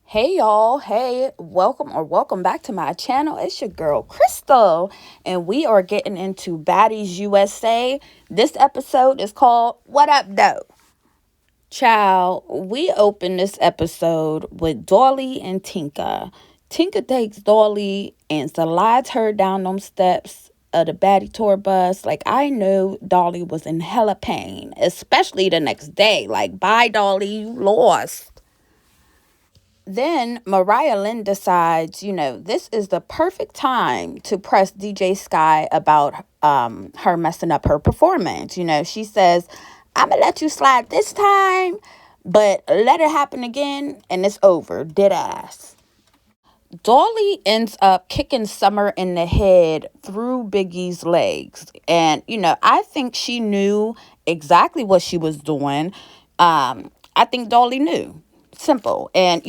Hey y'all, hey, welcome back to my channel. It's your girl Crystal, and we are getting into Baddies USA. This episode is called What Up Though? Child, we open this episode with Dolly and Tinka. Tinka takes Dolly and slides her down them steps of the Baddie tour bus. Like, I know Dolly was in hella pain, especially the next day. Like, bye Dolly, you lost. Then Mariah Lynn decides, this is the perfect time to press DJ Sky about her messing up her performance. She says, I'm going to let you slide this time, but let it happen again and it's over. Dead ass. Dolly ends up kicking Summer in the head through Biggie's legs. And, I think she knew exactly what she was doing. I think Dolly knew. Simple. And,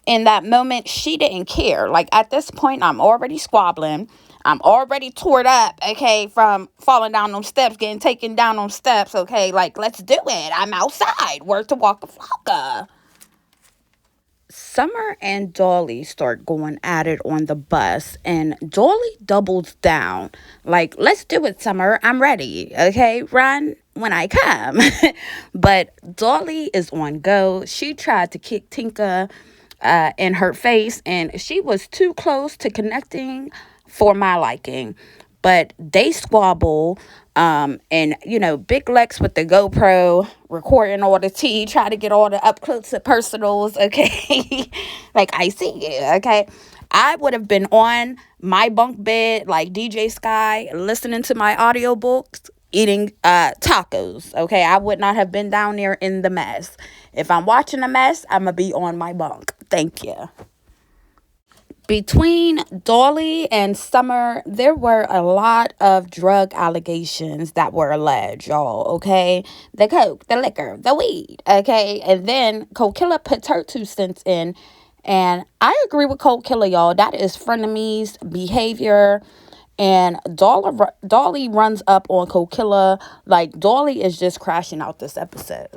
in that moment, she didn't care. Like, at this point, I'm already squabbling. I'm already tore up, okay, from falling down them steps, getting taken down them steps, okay? Like, let's do it. I'm outside. Word to Waka Flocka. Summer and Dolly start going at it on the bus, and Dolly doubles down. Like, let's do it, Summer. I'm ready. Okay, run when I come. But Dolly is on go. She tried to kick Tinka in her face, and she was too close to connecting for my liking. But they squabble, and Big Lex with the GoPro recording all the tea, try to get all the up close and personals, okay? Like, I see you, okay? I would have been on my bunk bed like DJ Sky, listening to my audiobooks, eating tacos, okay? I would not have been down there in the mess. If I'm watching a mess, I'm going to be on my bunk. Thank you. Between Dolly and Summer, there were a lot of drug allegations that were alleged, y'all, okay? The coke, the liquor, the weed, okay? And then Cold Killer puts her 2 cents in, and I agree with Cold Killer, y'all. That is frenemies behavior, and Dolly runs up on Cold Killer. Like, Dolly is just crashing out this episode.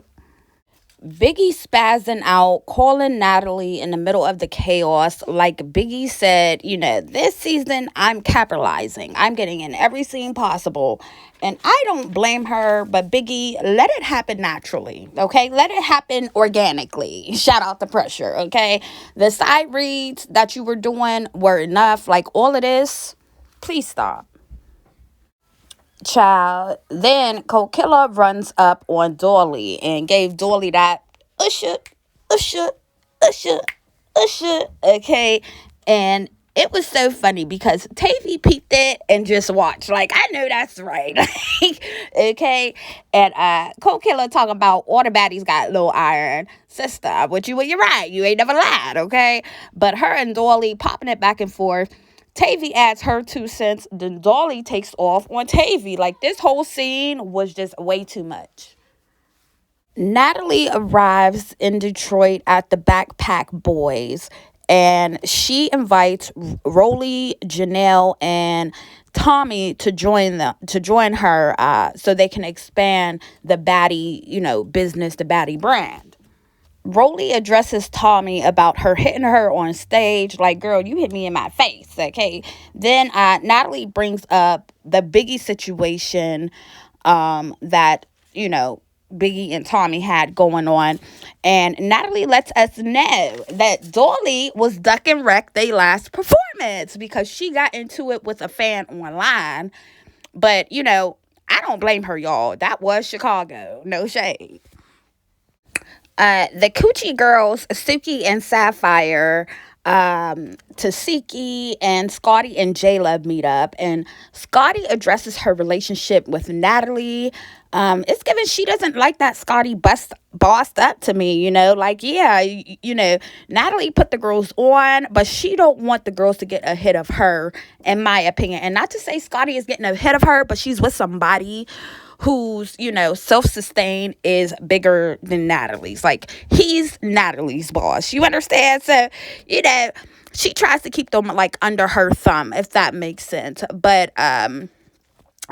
Biggie spazzing out, calling Natalie in the middle of the chaos. Like Biggie said, this season I'm capitalizing. I'm getting in every scene possible. And I don't blame her, but Biggie, let it happen naturally, okay? Let it happen organically. Shout out the pressure, okay? The side reads that you were doing were enough. Like, all of this, please stop. Child. Then Cold Killer runs up on Dolly and gave Dolly that usher, usher, usher, usher. Okay. And it was so funny because Tavy peeped it and just watched. Like, I know that's right. Okay. And Cold Killer talking about all the baddies got low iron. Sister, but you're right. You ain't never lied. Okay. But her and Dolly popping it back and forth. Tavy adds her 2 cents. Then Dolly takes off on Tavy. Like, this whole scene was just way too much. Natalie arrives in Detroit at the Backpack Boys, and she invites Rolly, Janelle, and Tommy to join her, so they can expand the Baddie, business, the Baddie brand. Rolly addresses Tommy about her hitting her on stage. Like, girl, you hit me in my face, okay? Then Natalie brings up the Biggie situation that, Biggie and Tommy had going on. And Natalie lets us know that Dolly was duck and wreck their last performance because she got into it with a fan online. But, I don't blame her, y'all. That was Chicago. No shade. The Coochie Girls, Suki and Sapphire, Tasiki and Scotty and J-Love meet up, and Scotty addresses her relationship with Natalie. It's given she doesn't like that Scotty bossed up to me, like, yeah, Natalie put the girls on, but she don't want the girls to get ahead of her, in my opinion. And not to say Scotty is getting ahead of her, but she's with somebody who's, self-sustained is bigger than Natalie's. Like, he's Natalie's boss. You understand? So, she tries to keep them, like, under her thumb, if that makes sense. But,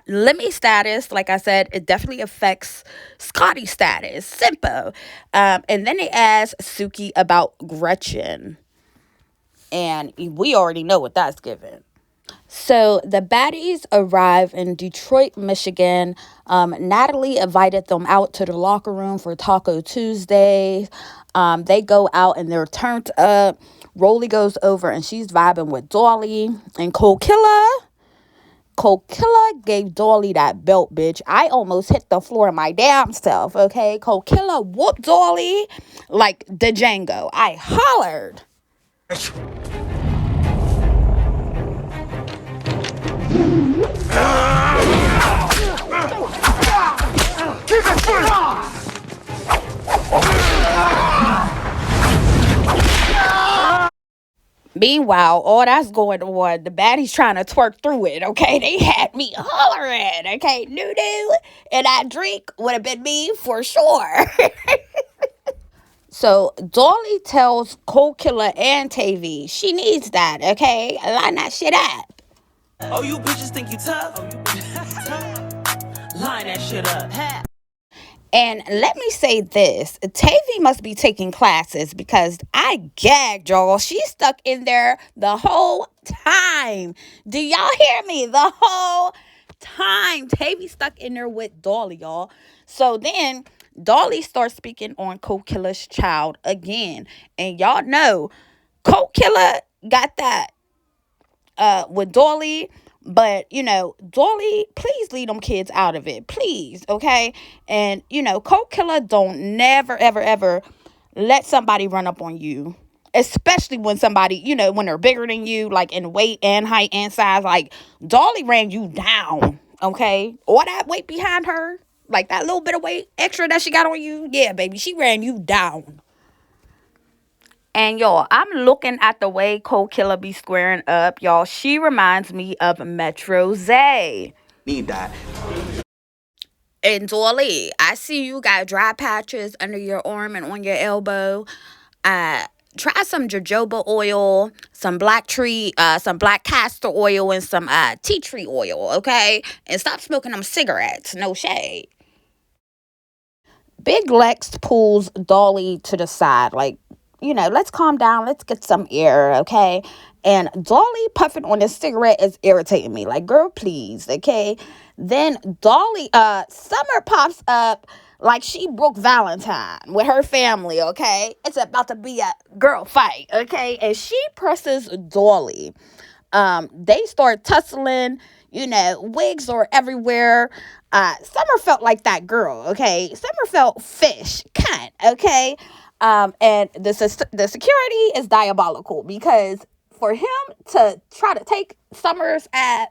Lemmy status, like I said, it definitely affects Scotty's status. Simple. And then they asked Suki about Gretchen. And we already know what that's given. So the baddies arrive in Detroit, Michigan. Natalie invited them out to the locker room for Taco Tuesday. They go out and they're turned up. Rolly goes over and she's vibing with Dolly. And Cold Killer gave Dolly that belt, bitch. I almost hit the floor my damn self, okay? Cold Killer whooped Dolly like the Django. I hollered. Meanwhile, all that's going on, the baddies trying to twerk through it, okay? They had me hollering, okay? Nunu and that drink would have been me for sure. So Dolly tells Cold Killer and Tavy she needs that, okay? Line that shit up. Oh, you bitches think you tough? Line that shit up. And let me say this, Tavy must be taking classes because I gagged, y'all. She's stuck in there the whole time. Do y'all hear me? The whole time. Tavy stuck in there with Dolly, y'all. So then Dolly starts speaking on Cold Killer's child again. And y'all know Cold Killer got that with Dolly. But, Dolly, please leave them kids out of it. Please, okay? And, Cold Killer don't never, ever, ever let somebody run up on you. Especially when somebody, when they're bigger than you, like in weight and height and size. Like, Dolly ran you down, okay? All that weight behind her, like that little bit of weight extra that she got on you. Yeah, baby, she ran you down. And y'all, I'm looking at the way Cold Killer be squaring up. Y'all, she reminds me of Metro Zay. Need that. And Dolly, I see you got dry patches under your arm and on your elbow. Try some jojoba oil, some black castor oil, and some tea tree oil, okay? And stop smoking them cigarettes. No shade. Big Lex pulls Dolly to the side, like, let's calm down. Let's get some air, okay? And Dolly puffing on this cigarette is irritating me. Like, girl, please, okay? Then Summer pops up like she broke Valentine with her family, okay? It's about to be a girl fight, okay? And she presses Dolly. They start tussling, wigs are everywhere. Summer felt like that girl, okay? Summer felt fish, cunt, okay? And the security is diabolical because for him to try to take Summer's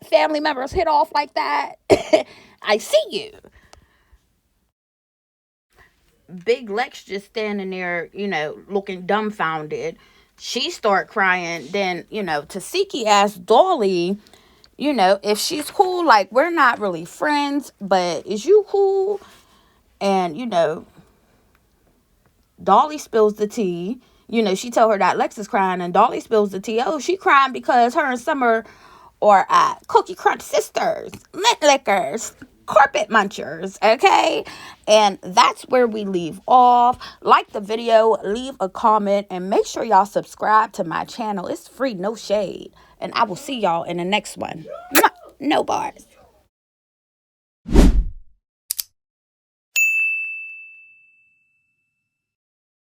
family members hit off like that, I see you. Big Lex just standing there, looking dumbfounded. She start crying. Then, Tasiki asked Dolly, if she's cool. Like, we're not really friends, but is you cool? And, Dolly spills the tea. She tell her that Lex is crying, and Dolly spills the tea. Oh, she crying because her and Summer are Cookie Crunch sisters, lint lickers, carpet munchers, okay? And that's where we leave off. Like the video, leave a comment, and make sure y'all subscribe to my channel. It's free, no shade. And I will see y'all in the next one. No bars.